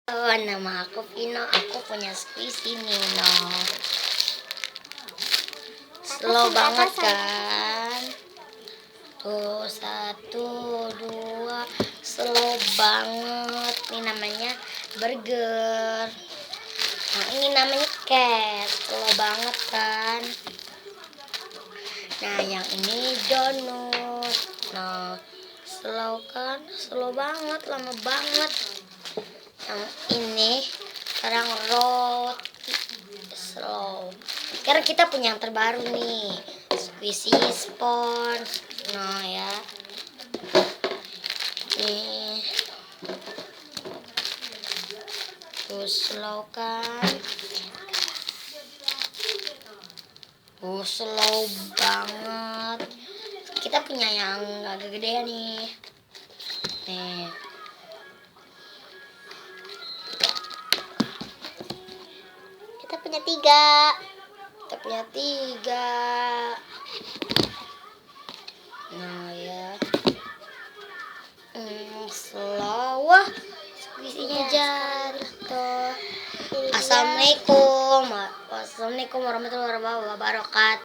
Halo, nama aku Vino. Aku punya squishy Nino. Slow banget kan? Tuh, 1, 2, slow banget. Ini namanya burger. Nah, ini namanya cat. Slow banget kan? Nah, yang ini donut. Nah, slow kan? Slow banget, lama banget. Yang ini sekarang roti slow. Sekarang kita punya yang terbaru nih, squishy sponge. Nah ya, nih tuh slow kan, slow banget. Kita punya yang agak gede nih. Kita punya 3. Nah ya, slow. Wah, squishy-nya jatuh. Assalamualaikum warahmatullahi wabarakatuh.